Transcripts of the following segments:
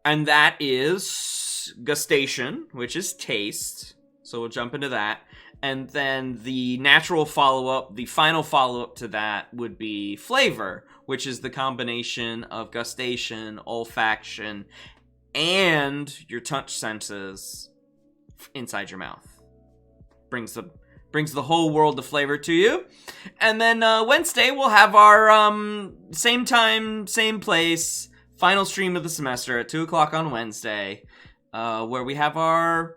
And that is gustation, which is taste. So we'll jump into that. And then the natural follow-up, the final follow-up to that would be flavor, which is the combination of gustation, olfaction, and your touch senses inside your mouth. Brings the whole world of flavor to you. And then Wednesday, we'll have our same time, same place, final stream of the semester at 2 o'clock on Wednesday, where we have our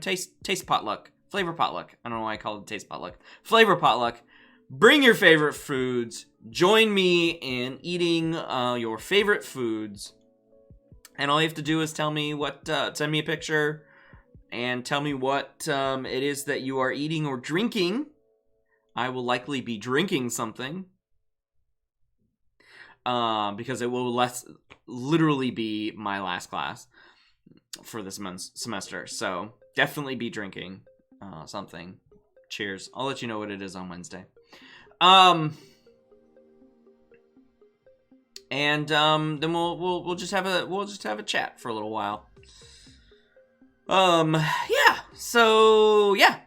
taste potluck, flavor potluck. I don't know why I call it taste potluck. Flavor potluck. Bring your favorite foods. Join me in eating your favorite foods. And all you have to do is tell me send me a picture and tell me what it is that you are eating or drinking. I will likely be drinking something. Because it will literally be my last class for this semester. So definitely be drinking something. Cheers. I'll let you know what it is on Wednesday. And then we'll just have a chat for a little while. Yeah. So yeah.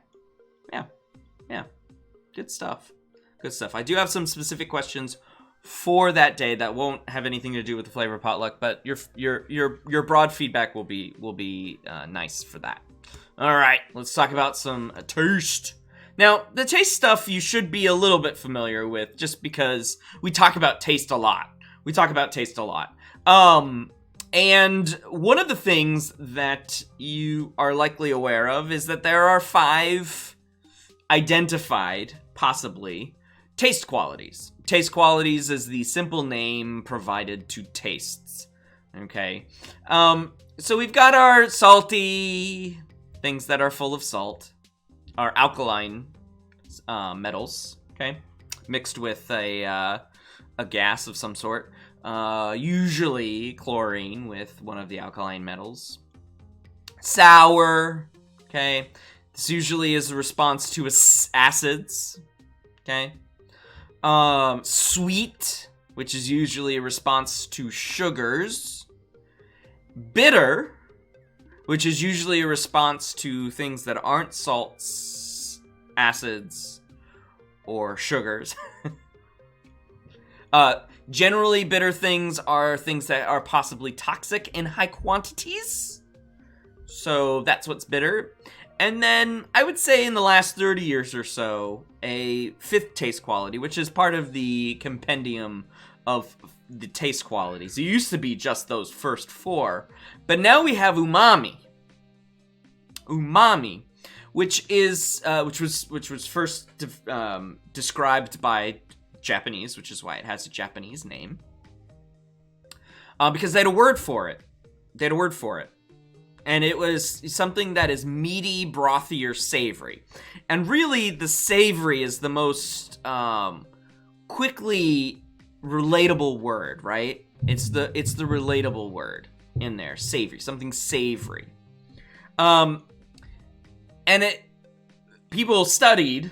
Good stuff. I do have some specific questions for that day that won't have anything to do with the flavor potluck, but your broad feedback will be nice for that. All right, let's talk about some taste. Now, the taste stuff you should be a little bit familiar with, just because we talk about taste a lot. And one of the things that you are likely aware of is that there are 5 identified, possibly, taste qualities. Taste qualities is the simple name provided to tastes. Okay. So we've got our salty things that are full of salt, our alkaline metals, okay, mixed with a gas of some sort, usually chlorine with one of the alkaline metals. Sour, okay. This usually is a response to acids, okay. Sweet, which is usually a response to sugars. Bitter, which is usually a response to things that aren't salts, acids, or sugars. Generally, bitter things are things that are possibly toxic in high quantities. So that's what's bitter. And then I would say in the last 30 years or so, a 5th taste quality, which is part of the compendium of the taste qualities. It used to be just those first 4, but now we have umami. Umami, which was first described by Japanese, which is why it has a Japanese name. Because they had a word for it. And it was something that is meaty, brothy, or savory. And really, the savory is the most quickly relatable word, right? It's the relatable word in there. Savory. Something savory. And people studied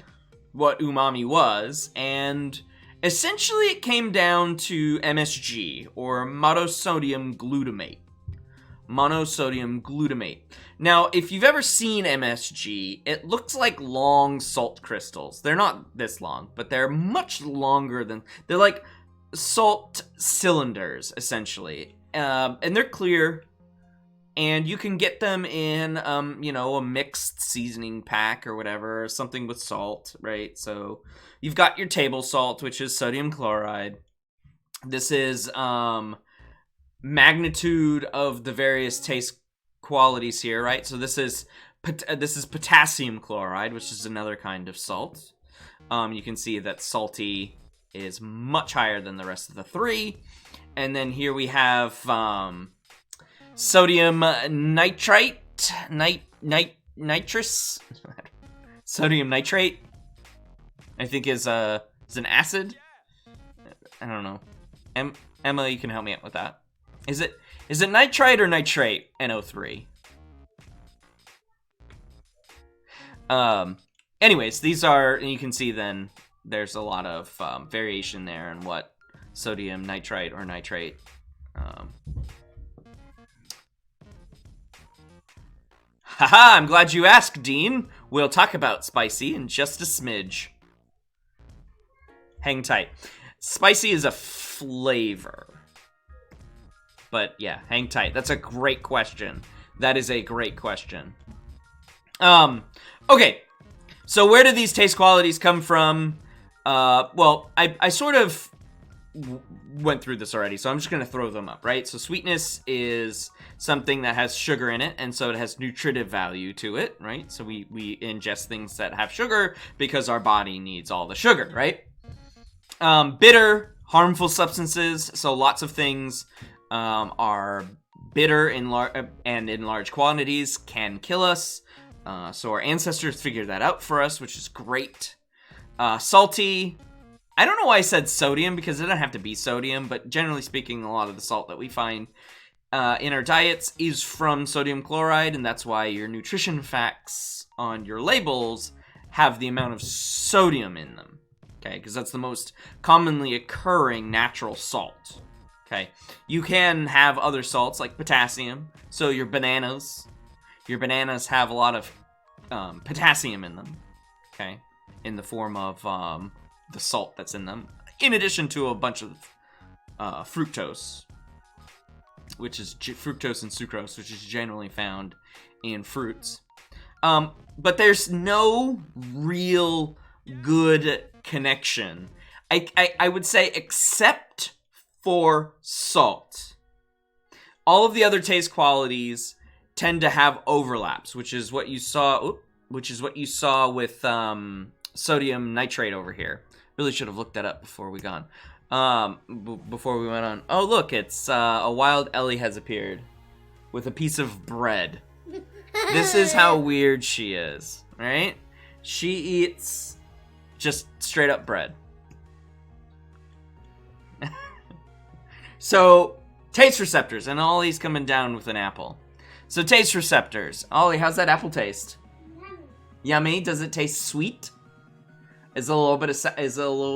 what umami was, and essentially it came down to MSG, or monosodium glutamate. Now, if you've ever seen MSG, it looks like long salt crystals. They're not this long, but they're much longer than... They're like salt cylinders, essentially. And they're clear, and you can get them in, a mixed seasoning pack or whatever, something with salt, right? So you've got your table salt, which is sodium chloride. This is... magnitude of the various taste qualities here, right? So this is potassium chloride, which is another kind of salt. You can see that salty is much higher than the rest of the 3. And then here we have sodium nitrite, nitrous, sodium nitrate. I think is an acid. I don't know. Emma, you can help me out with that. Is it nitrite or nitrate? NO3. Anyways, these are, and you can see then there's a lot of variation there in what sodium nitrite or nitrate. Haha, I'm glad you asked, Dean. We'll talk about spicy in just a smidge. Hang tight. Spicy is a flavor. But yeah, hang tight. That's a great question. That is a great question. Okay. So where do these taste qualities come from? Well, I sort of went through this already, so I'm just going to throw them up, right? So sweetness is something that has sugar in it, and so it has nutritive value to it, right? So we ingest things that have sugar because our body needs all the sugar, right? Bitter, harmful substances, so lots of things are bitter in large quantities can kill us. So our ancestors figured that out for us, which is great. Salty. I don't know why I said sodium, because it doesn't have to be sodium, but generally speaking, a lot of the salt that we find in our diets is from sodium chloride, and that's why your nutrition facts on your labels have the amount of sodium in them, okay? Because that's the most commonly occurring natural salt, okay? You can have other salts like potassium, so your bananas have a lot of potassium in them, okay? In the form of the salt that's in them, in addition to a bunch of fructose, which is fructose and sucrose, which is generally found in fruits. But there's no real good connection, I would say, except for salt. All of the other taste qualities tend to have overlaps, which is what you saw with sodium nitrate over here. Really should have looked that up before we went on. Oh, look, it's a wild Ellie has appeared with a piece of bread. This is how weird she is, right? She eats just straight up bread. So, taste receptors, and Ollie's coming down with an apple. So, taste receptors. Ollie, how's that apple taste? Yummy. Does it taste sweet? Is it a little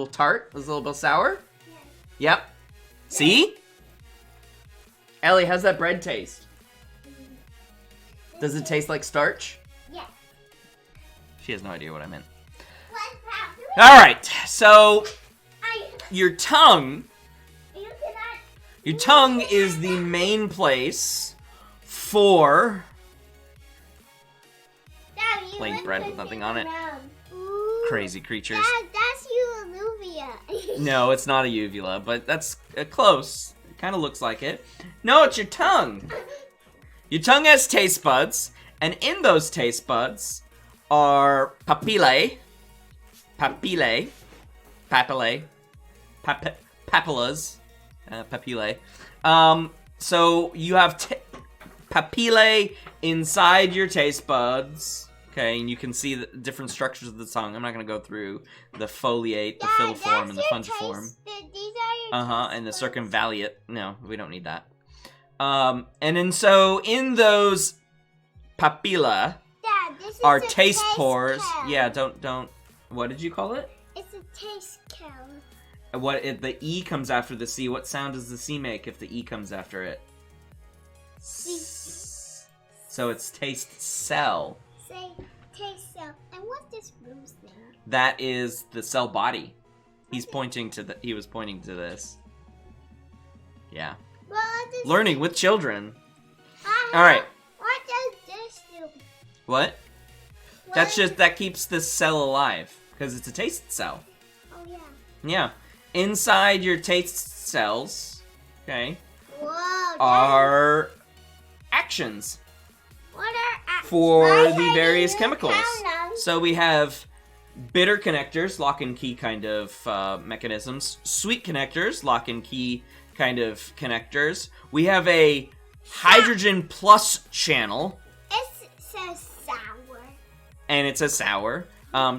tart? Is it a little bit sour? Yeah. Yep. See? Ellie, how's that bread taste? Does it taste like starch? Yeah. She has no idea what I meant. All right. So your tongue is the main place for plain bread with nothing on it. Crazy creatures. Dad, that's uvula. No, it's not a uvula, but that's close. It kind of looks like it. No, it's your tongue. Your tongue has taste buds, and in those taste buds are papillas. So you have papillae inside your taste buds. Okay, and you can see the different structures of the tongue. I'm not going to go through the foliate, the filiform, and the fungiform. And the circumvallate. No, we don't need that. And then so in those papilla are taste pores. Cone. Yeah, don't. What did you call it? It's a taste cone. If the E comes after the C, what sound does the C make if the E comes after it? C. So it's taste cell. Say taste cell. And what's this blue thing? That is the cell body. He was pointing to this. Yeah. Learning with children. All right. What does this do? What? That keeps the cell alive because it's a taste cell. Oh yeah. Yeah. Inside your taste cells, okay, Whoa, are actions. What are actions? For the various chemicals. So we have bitter connectors, lock and key kind of mechanisms. Sweet connectors, lock and key kind of connectors. We have a hydrogen plus channel. It says sour. And it says sour.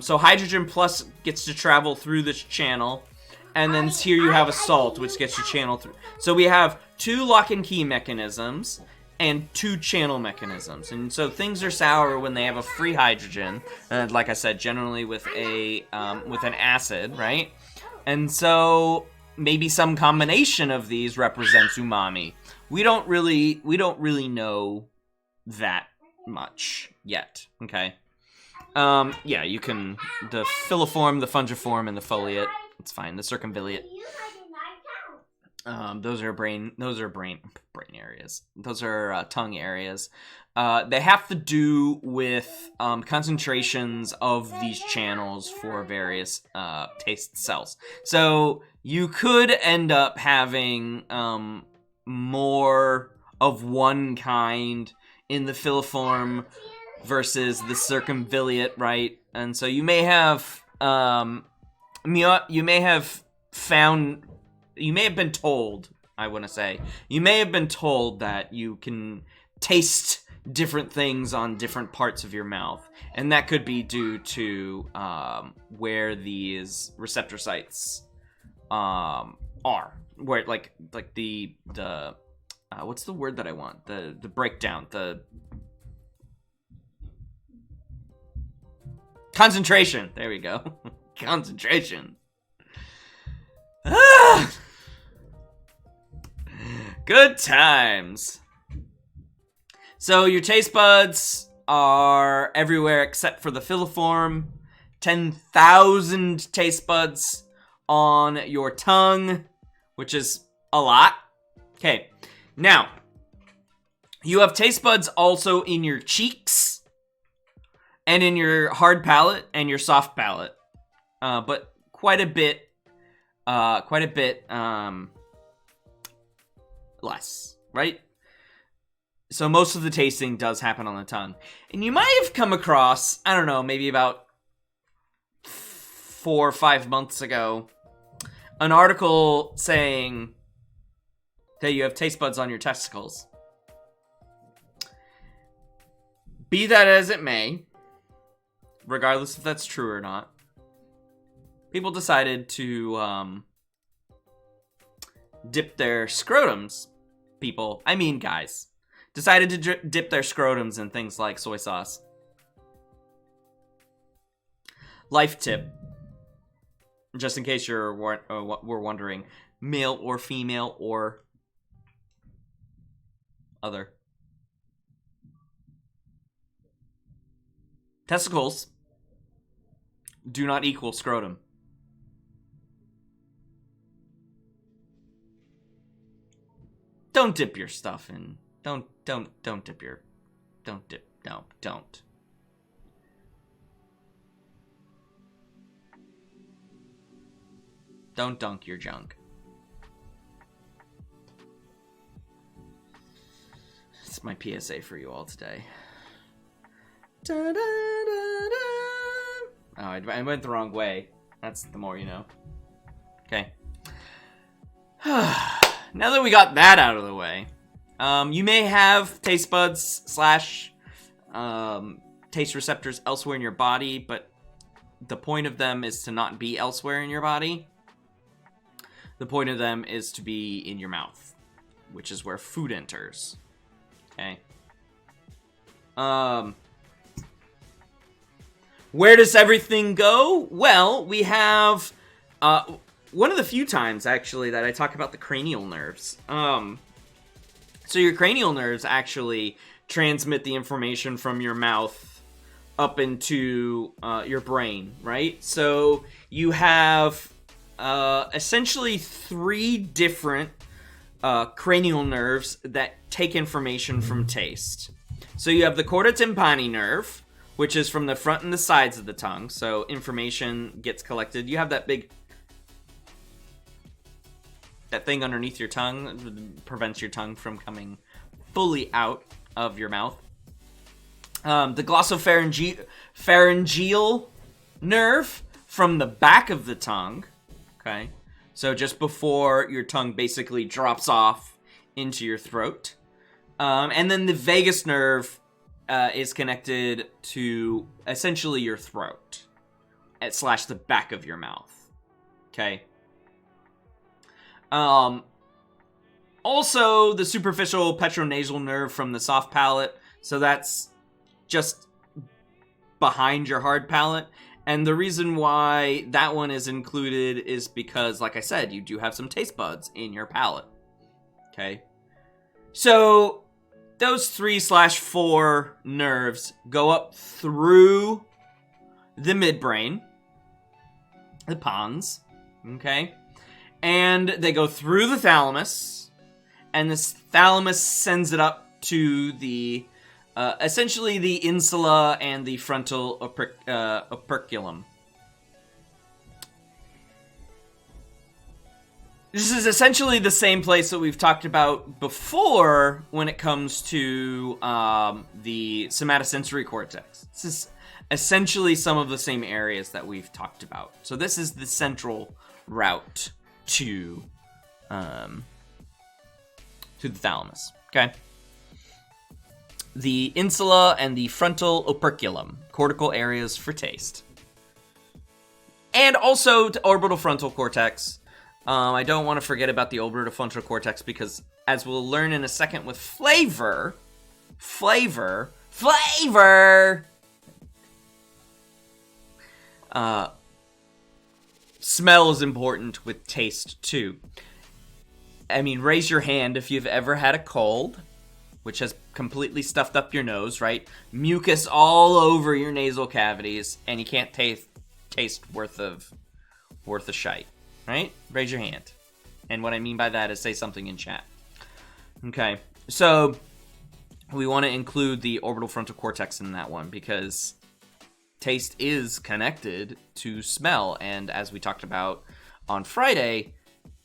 So hydrogen plus gets to travel through this channel. And then here you have a salt, which gets to channel through. So we have 2 lock and key mechanisms and 2 channel mechanisms. And so things are sour when they have a free hydrogen. Like I said, generally with an acid, right? And so maybe some combination of these represents umami. We don't really know that much yet. Okay. Yeah, you can the filiform, the fungiform, and the foliate. It's fine. The circumvillate. Those are brain areas. Those are tongue areas. They have to do with concentrations of these channels for various taste cells. So you could end up having more of one kind in the filiform versus the circumvillate, right? And so you may have been told, I want to say, you may have been told that you can taste different things on different parts of your mouth, and that could be due to where these receptor sites are, where like the what's the word that I want? The breakdown, the concentration. There we go. Concentration. Ah! Good times. So your taste buds are everywhere except for the filiform. 10,000 taste buds on your tongue, which is a lot. Okay, now, you have taste buds also in your cheeks, and in your hard palate, and your soft palate. But quite a bit less, right? So most of the tasting does happen on the tongue. And you might have come across, I don't know, maybe about 4 or 5 months ago, an article saying that you have taste buds on your testicles. Be that as it may, regardless if that's true or not, people decided to dip their scrotums. Guys, decided to dip their scrotums in things like soy sauce. Life tip, just in case you're wondering, male or female or other. Testicles do not equal scrotum. Don't dip your stuff in. Don't dip your. Don't dip. No, don't. Don't dunk your junk. It's my PSA for you all today. Da, da, da, da. Oh, I went the wrong way. That's the more you know. Okay. Now that we got that out of the way, you may have taste buds / taste receptors elsewhere in your body, but the point of them is to not be elsewhere in your body. The point of them is to be in your mouth, which is where food enters. Okay. Where does everything go? Well, we have one of the few times, actually, that I talk about the cranial nerves. So your cranial nerves actually transmit the information from your mouth up into your brain, right? So you have essentially 3 different cranial nerves that take information from taste. So you have the chorda tympani nerve, which is from the front and the sides of the tongue. So information gets collected. You have that thing underneath your tongue prevents your tongue from coming fully out of your mouth. The glossopharyngeal nerve from the back of the tongue. Okay, so just before your tongue basically drops off into your throat. And then the vagus nerve is connected to essentially your throat / the back of your mouth. Okay. Also, the superficial petronasal nerve from the soft palate. So that's just behind your hard palate. And the reason why that one is included is because, like I said, you do have some taste buds in your palate. Okay? So, those 3/4 nerves go up through the midbrain, the pons, okay? And they go through the thalamus, and this thalamus sends it up to the, essentially the insula and the frontal operculum. This is essentially the same place that we've talked about before when it comes to the somatosensory cortex. This is essentially some of the same areas that we've talked about. So this is the central route to the thalamus, okay? The insula and the frontal operculum, cortical areas for taste. And also to orbital frontal cortex. I don't want to forget about the orbital frontal cortex because, as we'll learn in a second with flavor, smell is important with taste too. I mean, raise your hand if you've ever had a cold, which has completely stuffed up your nose, right? Mucus all over your nasal cavities, and you can't taste worth of shite. Right? Raise your hand. And what I mean by that is say something in chat. Okay. So, we want to include the orbital frontal cortex in that one because taste is connected to smell. And as we talked about on Friday,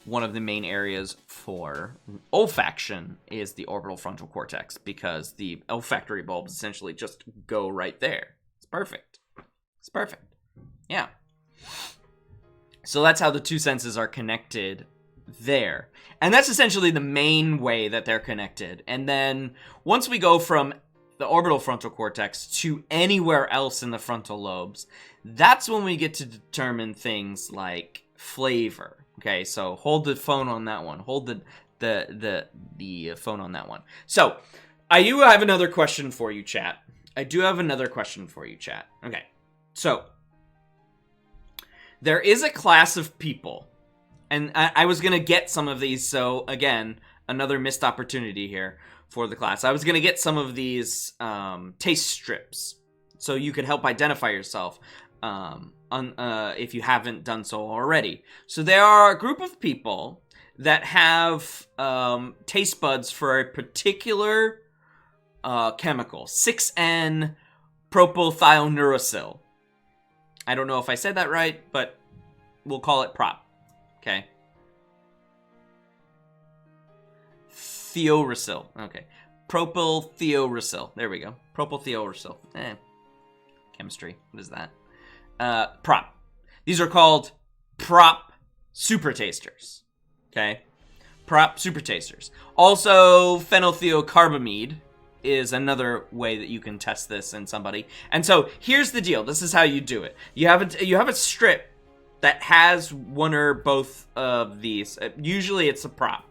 one of the main areas for olfaction is the orbital frontal cortex because the olfactory bulbs essentially just go right there. It's perfect. It's perfect. Yeah. So that's how the two senses are connected there. And that's essentially the main way that they're connected. And then once we go from the orbital frontal cortex to anywhere else in the frontal lobes, that's when we get to determine things like flavor. Okay, so hold the phone on that one. Hold the phone on that one. So, I do have another question for you, chat. Okay, so there is a class of people, and I was going to get some of these, so again, another missed opportunity here for the class. I was going to get some of these taste strips, so you could help identify yourself if you haven't done so already. So there are a group of people that have taste buds for a particular chemical, 6N propylthiouracil. I don't know if I said that right, but we'll call it prop. Okay. Thiouracil. Okay. Propylthiouracil. There we go. Propylthiouracil. Chemistry. What is that? Prop. These are called prop super tasters. Okay. Prop super tasters. Also, phenylthiocarbamide is another way that you can test this in somebody. And so here's the deal. This is how you do it. You have a strip that has one or both of these. Usually it's a prop.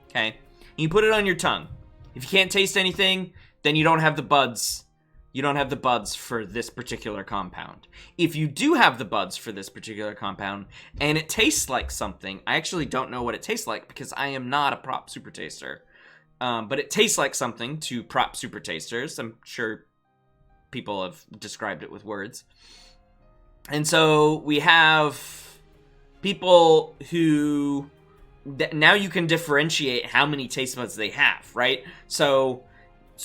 Okay? You put it on your tongue. If you can't taste anything, then you don't have the buds. You don't have the buds for this particular compound. If you do have the buds for this particular compound and it tastes like something, I actually don't know what it tastes like because I am not a prop super taster. But it tastes like something to prop super tasters. I'm sure people have described it with words. And so we have people who... now you can differentiate how many taste buds they have, right? So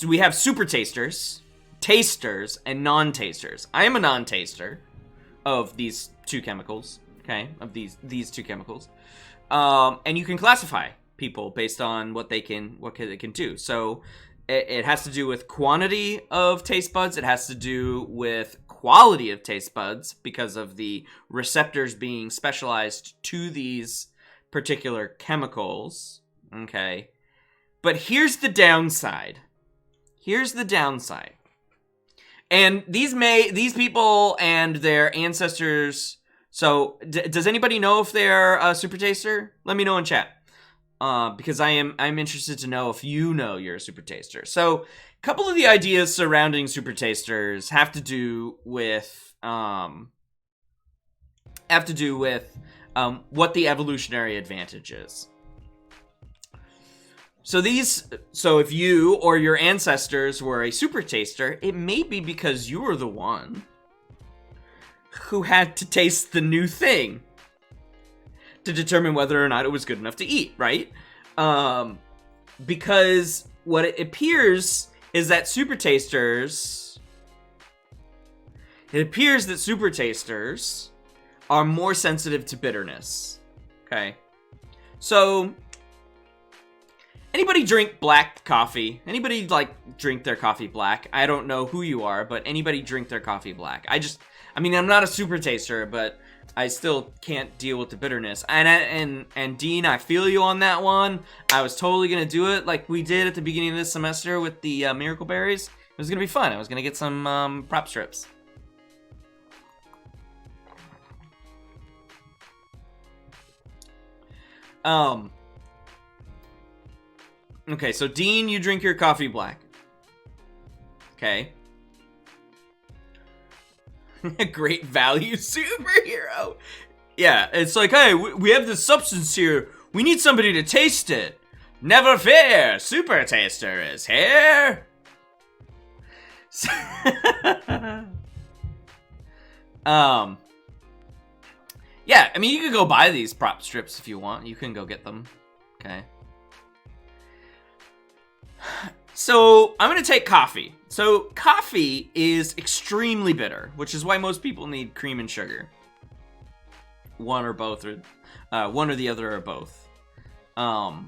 we have super tasters, tasters, and non-tasters. I am a non-taster of these two chemicals, okay? Of these two chemicals. And you can classify people based on what they can do. So it has to do with quantity of taste buds. It has to do with quality of taste buds because of the receptors being specialized to these particular chemicals. Okay. But here's the downside. And these people and their ancestors. So does anybody know if they're a super taster? Let me know in chat. Because I'm interested to know if you know you're a super taster. So, a couple of the ideas surrounding super tasters have to do with have to do with what the evolutionary advantage is. So if you or your ancestors were a super taster, it may be because you were the one who had to taste the new thing to determine whether or not it was good enough to eat, right? Because what it appears is that super tasters are more sensitive to bitterness. Okay. So anybody drink black coffee? Anybody like drink their coffee black? I don't know who you are, but anybody drink their coffee black? I'm not a super taster, but I still can't deal with the bitterness. And Dean, I feel you on that one. I was totally gonna do it like we did at the beginning of this semester with the miracle berries. It was gonna be fun. I was gonna get some prop strips. Okay, so Dean, you drink your coffee black. Okay. Great value superhero. Yeah, it's like, hey, we have this substance here. We need somebody to taste it. Never fear, super taster is here. Yeah, I mean, you can go buy these prop strips if you want. You can go get them. Okay. So, I'm going to take coffee. So, coffee is extremely bitter, which is why most people need cream and sugar. One or both, or one or the other, or both. I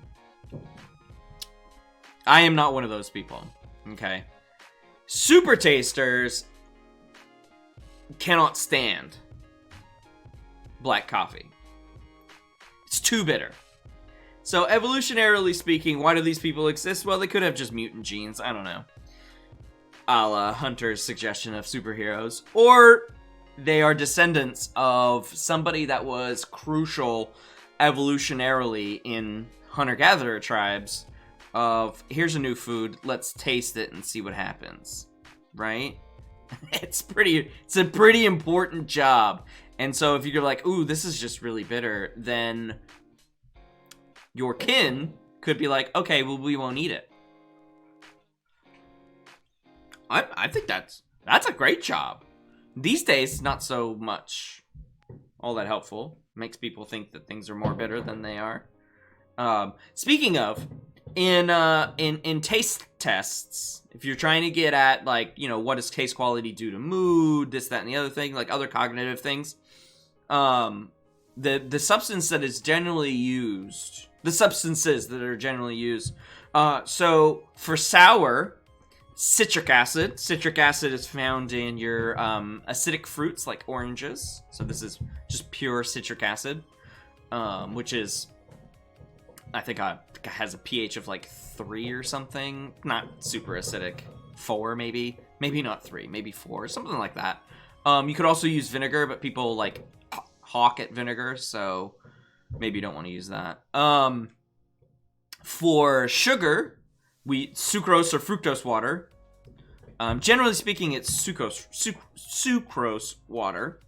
am not one of those people. Okay. Super tasters cannot stand black coffee. It's too bitter. So, evolutionarily speaking, why do these people exist? Well, they could have just mutant genes. I don't know. A la Hunter's suggestion of superheroes. Or they are descendants of somebody that was crucial evolutionarily in hunter-gatherer tribes of, here's a new food, let's taste it and see what happens. Right? It's a pretty important job. And so if you're like, ooh, this is just really bitter, then your kin could be like, okay, well, we won't eat it. I think that's a great job. These days, not so much all that helpful. Makes people think that things are more bitter than they are. Speaking of, in taste tests, if you're trying to get at, like, you know, what does taste quality do to mood, this, that, and the other thing, like other cognitive things, the substance that is generally used, the substances that are generally used, so for sour, citric acid is found in your acidic fruits like oranges. So this is just pure citric acid, which is, I think, has a pH of like 3 or something. Not super acidic. 4 maybe not 3, maybe 4, something like that. You could also use vinegar, but people like hawk at vinegar, so maybe you don't want to use that. For sugar, sucrose or fructose water. Generally speaking, it's sucrose water.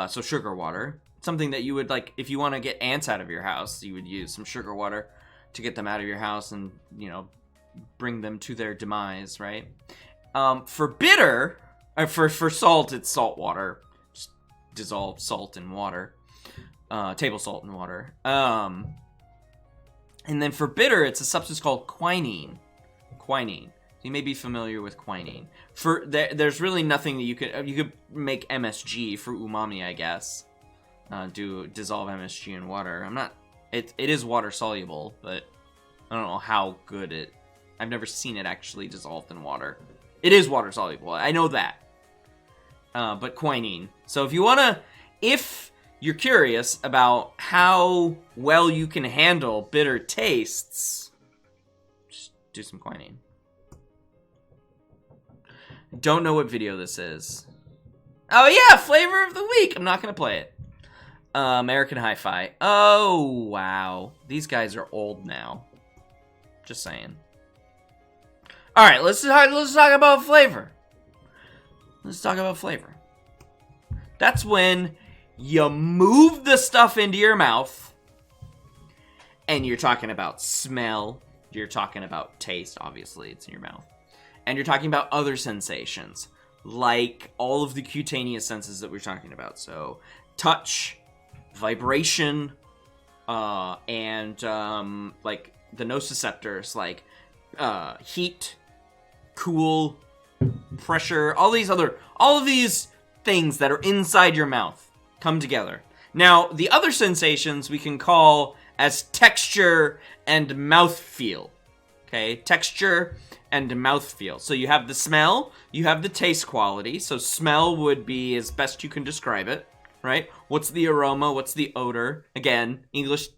So sugar water. Something that you would, like, if you want to get ants out of your house, you would use some sugar water to get them out of your house and, you know, bring them to their demise, right? For bitter, for salt, it's salt water. Just dissolve salt in water. Table salt in water. And then for bitter, it's a substance called quinine. Quinine. You may be familiar with quinine. There's really nothing that you could make MSG for umami, I guess. Dissolve MSG in water. It is water soluble, but I don't know how good I've never seen it actually dissolved in water. It is water soluble, I know that. But quinine. So if you're curious about how well you can handle bitter tastes, just do some quinine. Don't know what video this is. Oh yeah, flavor of the week. I'm not gonna play it. American Hi-Fi. Oh wow, these guys are old now. Just saying. All right, let's talk about flavor. Let's talk about flavor. That's when You move the stuff into your mouth, and you're talking about smell, you're talking about taste, obviously, it's in your mouth, and you're talking about other sensations, like all of the cutaneous senses that we're talking about. So, touch, vibration, and like the nociceptors, like heat, cool, pressure, all of these things that are inside your mouth come together. Now, the other sensations we can call as texture and mouthfeel. Okay, texture and mouthfeel. So you have the smell, you have the taste quality. So smell would be as best you can describe it, right? What's the aroma? What's the odor? Again, English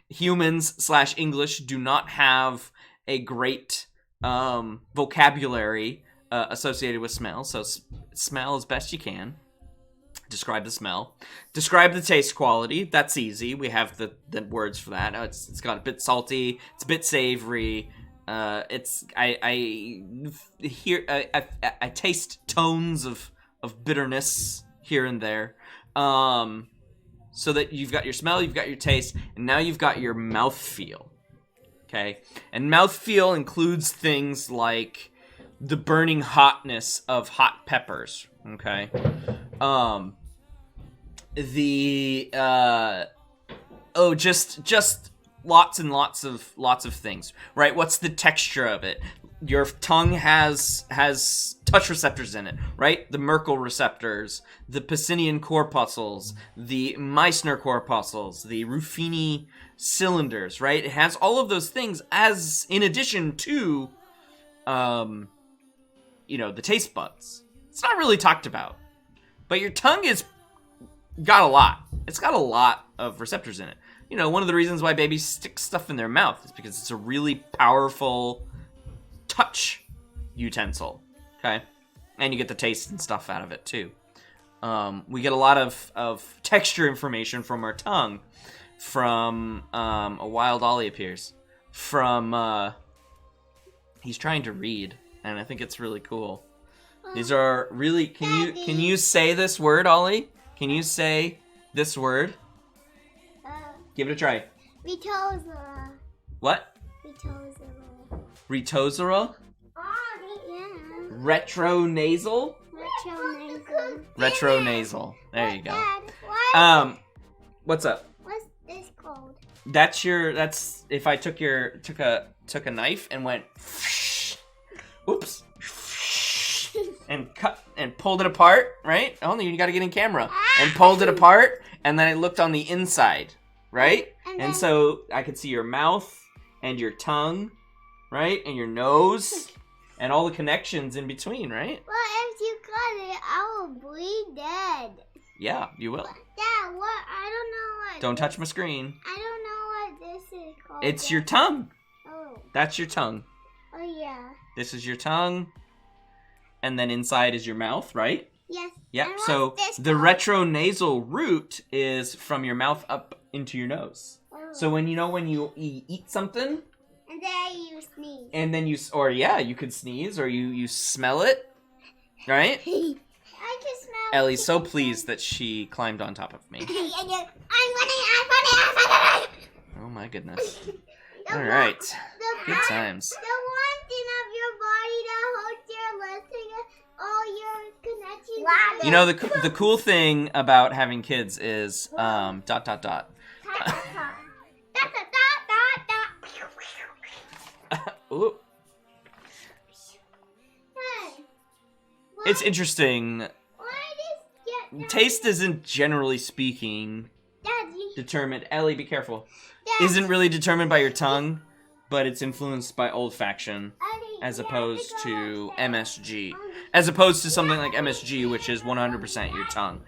humans/English do not have a great vocabulary associated with smell. So smell as best you can. Describe the smell. Describe the taste quality. That's easy. We have the words for that. It's got a bit salty. It's a bit savory. I taste tones of bitterness here and there. So that you've got your smell, you've got your taste, and now you've got your mouthfeel. Okay? And mouthfeel includes things like the burning hotness of hot peppers. Okay? Just lots and lots of things, right? What's the texture of it? Your tongue has touch receptors in it, right? The Merkel receptors, the Pacinian corpuscles, the Meissner corpuscles, the Ruffini cylinders, right? It has all of those things as in addition to, the taste buds. It's not really talked about, but your tongue is got a lot. It's got a lot of receptors in it. One of the reasons why babies stick stuff in their mouth is because it's a really powerful touch utensil, okay? And you get the taste and stuff out of it, too. We get a lot of texture information from our tongue from a wild Ollie appears. From, he's trying to read, and I think it's really cool. These are really, can you say this word, Ollie? Can you say this word? Give it a try. Retosera. What? Retosera. Retosera? Oh, yeah. Retronasal? Retronasal. Retronasal. There you go. Dad, What's up? what's this called? That's if I took a knife and went oops. And cut and pulled it apart, right? Oh, you got to get in camera. And pulled it apart, and then I looked on the inside, right? And so I could see your mouth and your tongue, right? And your nose, and all the connections in between, right? Well, if you cut it, I will bleed dead. Yeah, you will. Dad, what? I don't know what. Don't touch my screen. I don't know what this is called. It's your tongue. Oh. That's your tongue. Oh, yeah. This is your tongue. And then inside is your mouth, right? Yes. Yep. And So what's this the called? retronasal root is from your mouth up into your nose. Oh. So when you eat something, And then you sneeze. and then you could sneeze, or you smell it, right? I can smell. Ellie's so pleased that she climbed on top of me. I'm running. Oh my goodness. All right. Good times. The one thing of your body that holds your legs together, all your connections. The cool thing about having kids is dot. Ooh. Hey, It's interesting. why does Taste isn't, generally speaking, Daddy? determined. Ellie, be careful. Daddy, Isn't really determined by your tongue, but it's influenced by olfaction, Daddy, as you have opposed go to upstairs. MSG. As opposed to something like MSG, which is 100% your tongue.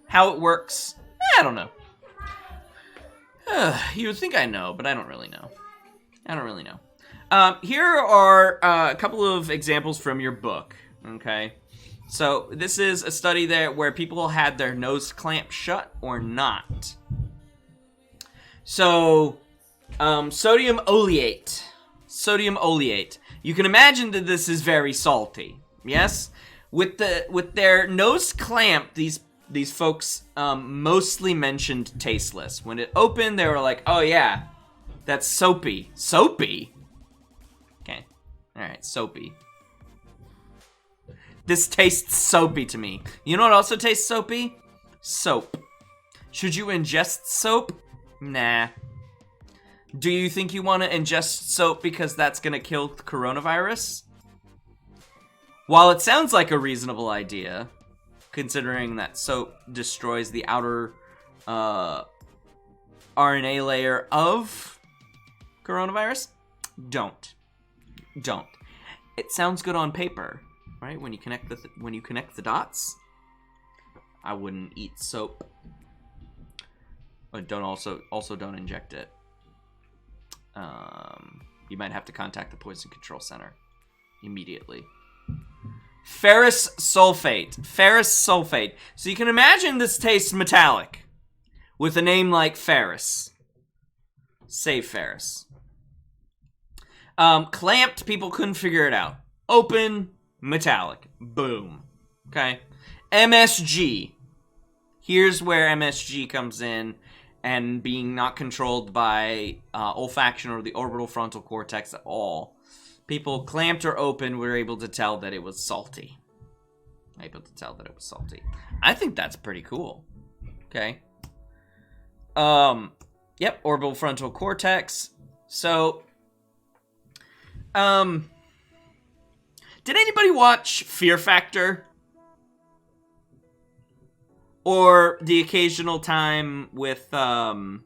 How it works, I don't know. You would think I know, but I don't really know. Here are a couple of examples from your book, okay? So this is a study there where people had their nose clamped shut or not. So, sodium oleate. Sodium oleate. You can imagine that this is very salty. Yes? With their nose clamped, these these folks mostly mentioned tasteless. When it opened, they were like, oh yeah, that's soapy. Soapy? Okay. Alright, soapy. This tastes soapy to me. You know what also tastes soapy? Soap. Should you ingest soap? Nah. Do you think you want to ingest soap because that's going to kill the coronavirus? While it sounds like a reasonable idea, considering that soap destroys the outer RNA layer of coronavirus, don't. It sounds good on paper, right? When you connect the dots. I wouldn't eat soap. But don't don't inject it. You might have to contact the Poison Control Center immediately. Ferrous sulfate. So you can imagine this tastes metallic with a name like Ferrous. Save Ferrous. Clamped, people couldn't figure it out. Open, metallic. Boom. Okay. MSG. Here's where MSG comes in, and being not controlled by olfaction or the orbital frontal cortex at all. People clamped or open were able to tell that it was salty. I think that's pretty cool. Okay. Yep, orbital frontal cortex. So, did anybody watch Fear Factor? Or the occasional time with, in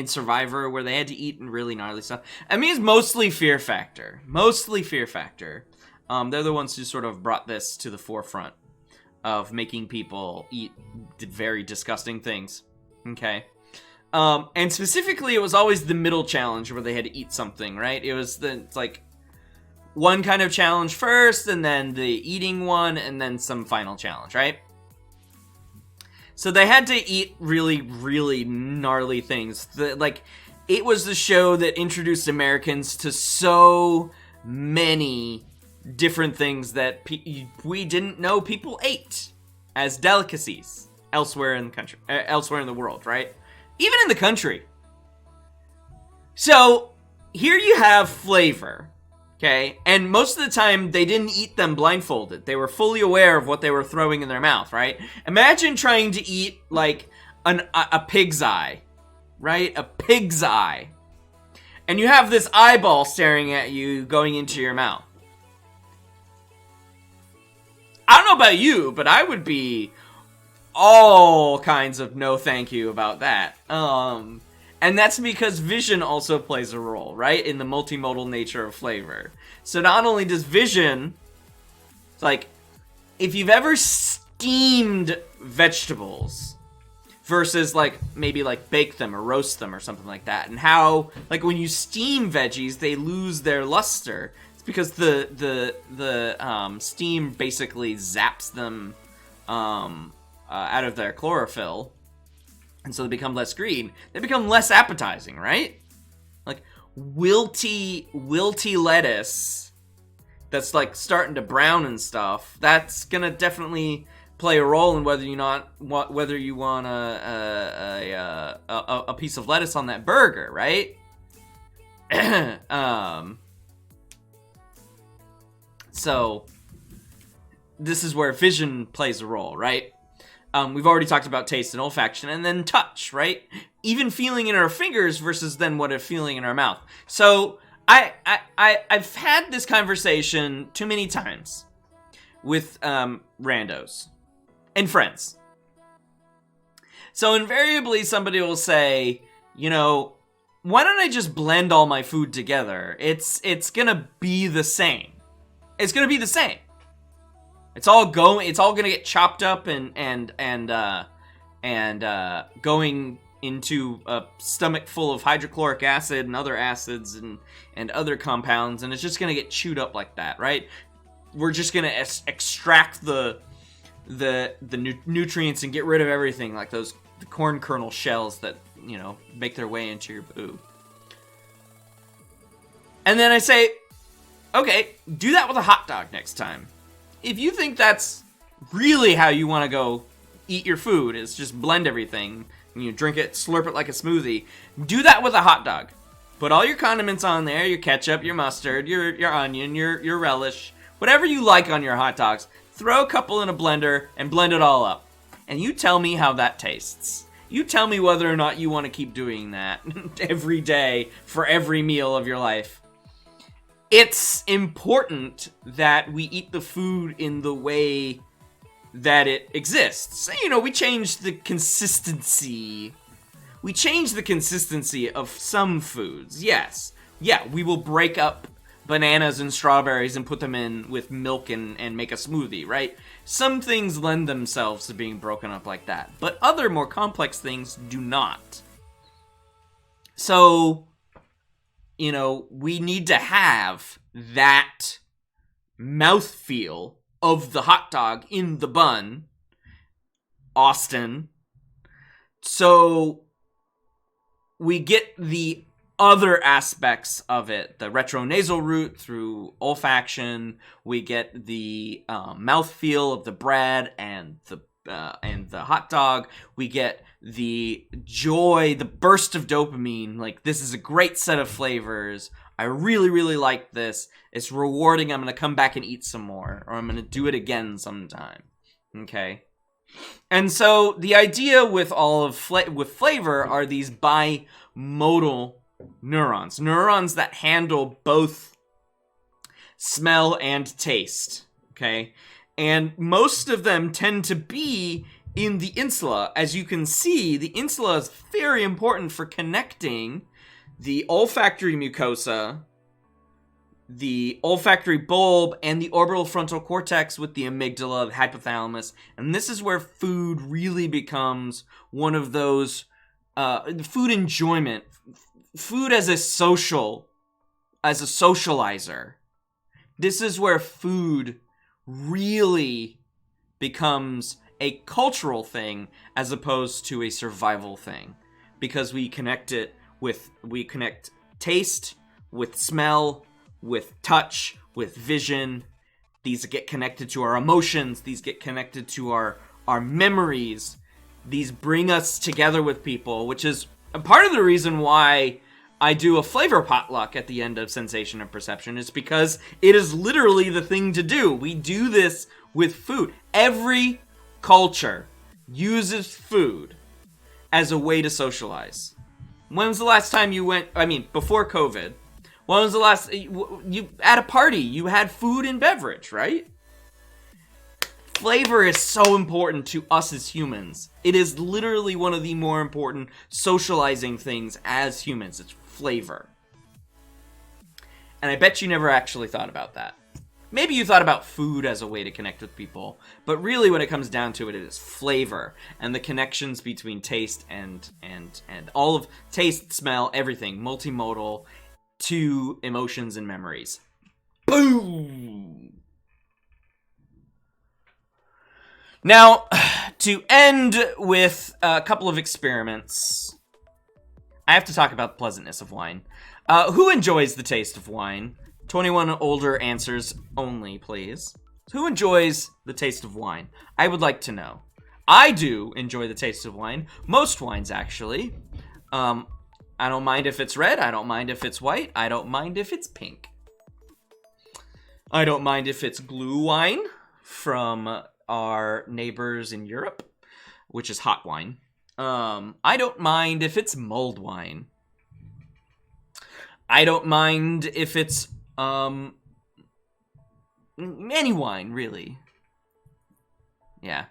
Survivor where they had to eat really gnarly stuff. I mean, it's mostly Fear Factor. They're the ones who sort of brought this to the forefront of making people eat very disgusting things. Okay. And specifically, it was always the middle challenge where they had to eat something, right? It's like one kind of challenge first, and then the eating one, and then some final challenge, right? So they had to eat really, really gnarly things. It was the show that introduced Americans to so many different things that we didn't know people ate as delicacies elsewhere in the world, right? Even in the country. So here you have flavor. Okay, and most of the time, they didn't eat them blindfolded. They were fully aware of what they were throwing in their mouth, right? Imagine trying to eat, like, a pig's eye, right? A pig's eye. And you have this eyeball staring at you going into your mouth. I don't know about you, but I would be all kinds of no thank you about that. And that's because vision also plays a role, right? In the multimodal nature of flavor. So not only does vision, like, if you've ever steamed vegetables versus, like, maybe, like, bake them or roast them or something like that, and how, like, when you steam veggies, they lose their luster. It's because the steam basically zaps them out of their chlorophyll. And so they become less green. They become less appetizing, right? Like, wilty lettuce that's, like, starting to brown and stuff. That's gonna definitely play a role in whether you want a piece of lettuce on that burger, right? So this is where vision plays a role, right? We've already talked about taste and olfaction, and then touch, right? Even feeling in our fingers versus then what a feeling in our mouth. So I've had this conversation too many times with randos and friends. So invariably somebody will say, you know, why don't I just blend all my food together? It's gonna be the same. It's gonna be the same. It's all gonna get chopped up and going into a stomach full of hydrochloric acid and other acids and other compounds, and it's just gonna get chewed up like that, right? We're just gonna extract the nutrients and get rid of everything, like the corn kernel shells that, you know, make their way into your poo. And then I say, okay, do that with a hot dog next time. If you think that's really how you want to go eat your food. It's just blend everything. And you drink it, slurp it like a smoothie. Do that with a hot dog. Put all your condiments on there, your ketchup, your mustard, your onion, your relish, whatever you like on your hot dogs. Throw a couple in a blender and blend it all up. And you tell me how that tastes. You tell me whether or not you want to keep doing that every day for every meal of your life. It's important that we eat the food in the way that it exists. You know, we change the consistency. We change the consistency of some foods, yes. Yeah, we will break up bananas and strawberries and put them in with milk and make a smoothie, right? Some things lend themselves to being broken up like that, but other more complex things do not. So, you know, we need to have that mouthfeel of the hot dog in the bun, Austin. So we get the other aspects of it, the retronasal route through olfaction. We get the mouthfeel of the bread and the hot dog. We get the joy, the burst of dopamine. Like, this is a great set of flavors. I really, really like this. It's rewarding. I'm going to come back and eat some more, or I'm going to do it again sometime. Okay? And so the idea with all of with flavor are these bimodal neurons. Neurons that handle both smell and taste. Okay? And most of them tend to be in the insula. As you can see, the insula is very important for connecting the olfactory mucosa, the olfactory bulb, and the orbital frontal cortex with the amygdala, the hypothalamus. And this is where food really becomes one of those, food enjoyment, food as a socializer. This is where food really becomes a cultural thing as opposed to a survival thing. Because we connect taste with smell, with touch, with vision. These get connected to our emotions. These get connected to our memories. These bring us together with people, which is a part of the reason why I do a flavor potluck at the end of Sensation and Perception, is because it is literally the thing to do. We do this with food. Every culture uses food as a way to socialize. When was the last time you went, before COVID, when was the last, you at a party, you had food and beverage, right? Flavor is so important to us as humans. It is literally one of the more important socializing things as humans. It's flavor. And I bet you never actually thought about that. Maybe you thought about food as a way to connect with people, but really when it comes down to it, it is flavor and the connections between taste and all of taste, smell, everything, multimodal to emotions and memories. Boom! Now, to end with a couple of experiments, I have to talk about the pleasantness of wine. Who enjoys the taste of wine? 21 and older answers only, please. Who enjoys the taste of wine? I would like to know. I do enjoy the taste of wine. Most wines, actually. I don't mind if it's red. I don't mind if it's white. I don't mind if it's pink. I don't mind if it's glue wine from our neighbors in Europe, which is hot wine. I don't mind if it's mulled wine. I don't mind if it's any wine, really. Yeah.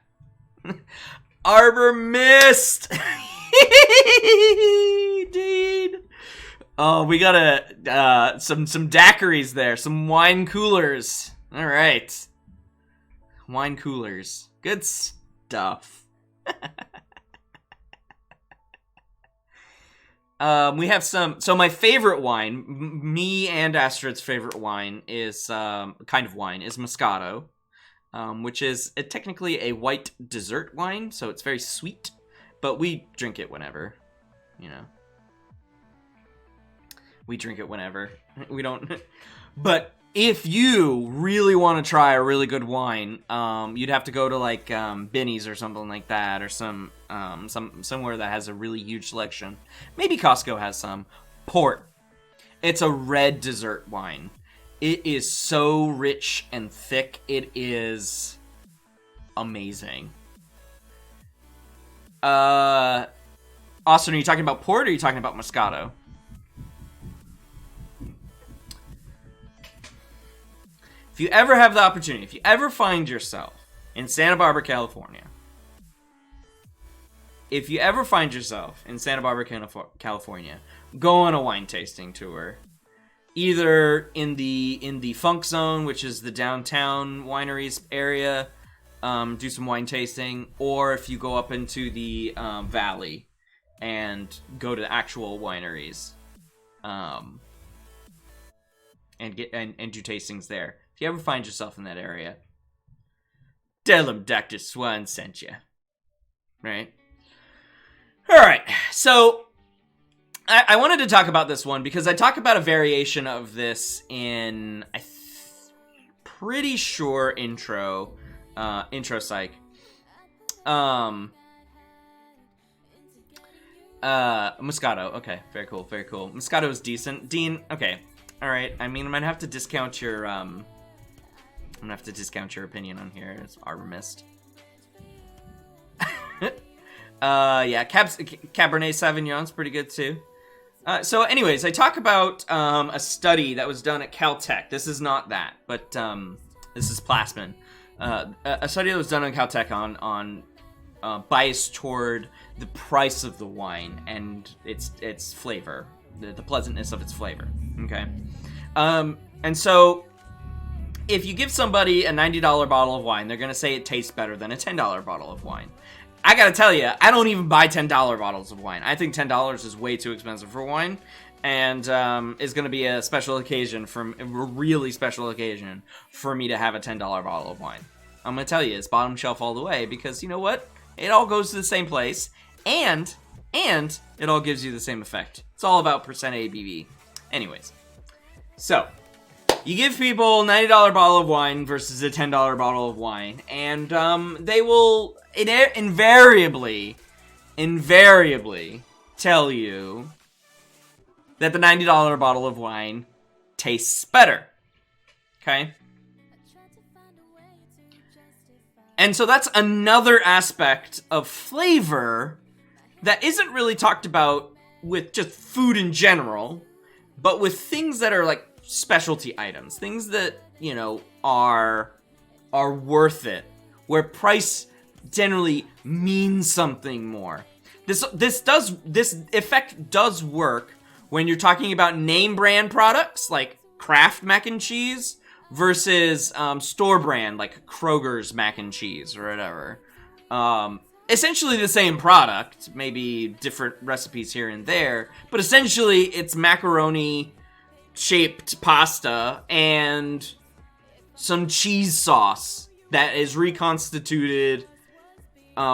Arbor Mist! Dude. Oh, we got some daiquiris there. Some wine coolers. All right. Wine coolers. Good stuff. We have some. So my favorite wine, me and Astrid's favorite wine is kind of wine is Moscato, which is technically a white dessert wine, so it's very sweet, but we drink it whenever, you know. We drink it whenever. We don't. But if you really want to try a really good wine, you'd have to go to like Binny's or something like that, or somewhere that has a really huge selection. Maybe Costco has some. Port. It's a red dessert wine. It is so rich and thick. It is amazing. Austin, are you talking about port or are you talking about Moscato? If you ever have the opportunity, if you ever find yourself in Santa Barbara, California, go on a wine tasting tour. Either in the Funk Zone, which is the downtown wineries area, do some wine tasting, or if you go up into the valley and go to actual wineries, and do tastings there. If you ever find yourself in that area, tell them Dr. Swan sent you. Right? All right. So I wanted to talk about this one because I talk about a variation of this in, pretty sure, intro psych. Moscato. Okay, very cool. Moscato is decent. Dean, okay. All right. I mean, I'm gonna have to discount your opinion on here. It's Arbor Mist. Yeah, Cabernet Sauvignon's pretty good too. So anyways, I talk about a study that was done at Caltech. This is not that, but this is Plasman. A study that was done on Caltech on bias toward the price of the wine and its flavor, the pleasantness of its flavor. Okay, and so if you give somebody a $90 bottle of wine, they're gonna say it tastes better than a $10 bottle of wine. I gotta tell you, I don't even buy $10 bottles of wine. I think $10 is way too expensive for wine, and is gonna be a really special occasion for me to have a $10 bottle of wine. I'm gonna tell you, it's bottom shelf all the way, because you know what? It all goes to the same place, and it all gives you the same effect. It's all about percent ABV. Anyways, so you give people a $90 bottle of wine versus a $10 bottle of wine, and they will invariably tell you that the $90 bottle of wine tastes better. Okay? And so that's another aspect of flavor that isn't really talked about with just food in general, but with things that are like specialty items, things that, you know, are worth it, where price generally means something more. This effect does work when you're talking about name brand products like Kraft mac and cheese versus store brand like Kroger's mac and cheese or whatever. Essentially the same product, maybe different recipes here and there, but essentially it's macaroni shaped pasta and some cheese sauce that is reconstituted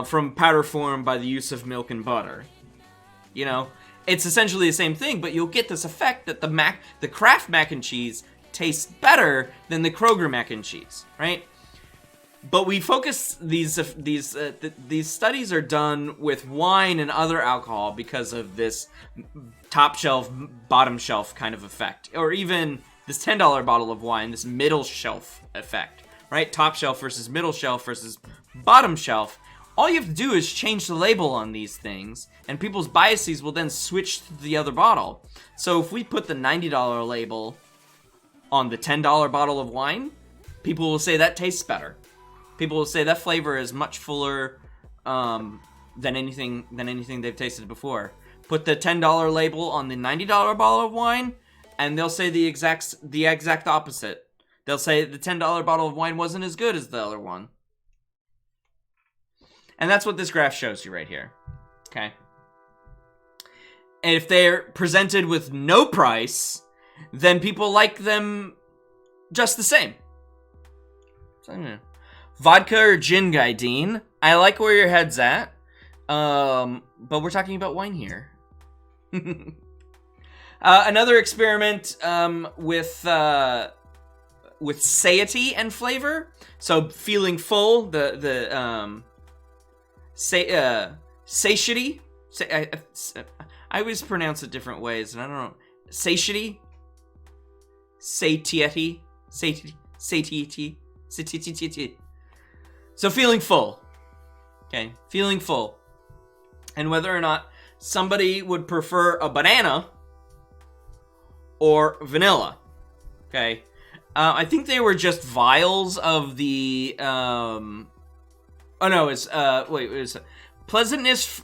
from powder form by the use of milk and butter. You know, it's essentially the same thing, but you'll get this effect that the Kraft mac and cheese tastes better than the Kroger mac and cheese, right? But we focus these studies are done with wine and other alcohol because of this top shelf, bottom shelf kind of effect, or even this $10 bottle of wine, this middle shelf effect, right? Top shelf versus middle shelf versus bottom shelf. All you have to do is change the label on these things, and people's biases will then switch to the other bottle. So if we put the $90 label on the $10 bottle of wine, people will say that tastes better. People will say that flavor is much fuller than anything they've tasted before. Put the $10 label on the $90 bottle of wine, and they'll say the exact opposite. They'll say the $10 bottle of wine wasn't as good as the other one. And that's what this graph shows you right here. Okay? And if they're presented with no price, then people like them just the same. So, yeah. Vodka or gin guy, Dean? I like where your head's at. But we're talking about wine here. Another experiment with with satiety and flavor. So feeling full, satiety. I always pronounce it different ways, and I don't know. Satiety. Satiety. Satiety. Satiety. So feeling full. Okay, feeling full. And whether or not somebody would prefer a banana or vanilla. Okay. I think they were just vials of the, oh no, it's, wait, it was pleasantness,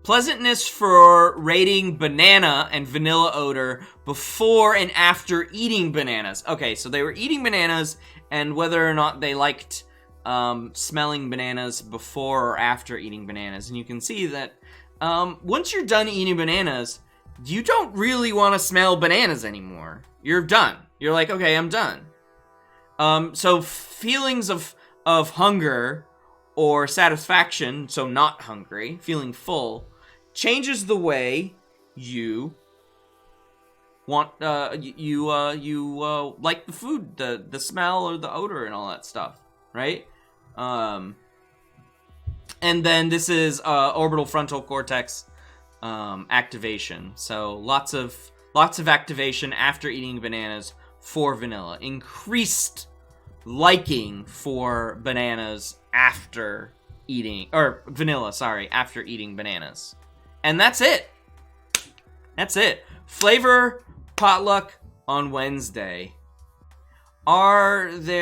pleasantness for rating banana and vanilla odor before and after eating bananas. Okay, so they were eating bananas, and whether or not they liked smelling bananas before or after eating bananas. And you can see that once you're done eating bananas, you don't really want to smell bananas anymore. You're done. You're like, okay, I'm done. So feelings of hunger or satisfaction, so not hungry, feeling full, changes the way you want, you like the food, the smell or the odor and all that stuff, right? And then this is orbital frontal cortex activation. So lots of activation after eating bananas for vanilla. Increased liking for bananas after eating, or vanilla, sorry, after eating bananas. And that's it. That's it. Flavor potluck on Wednesday. Are there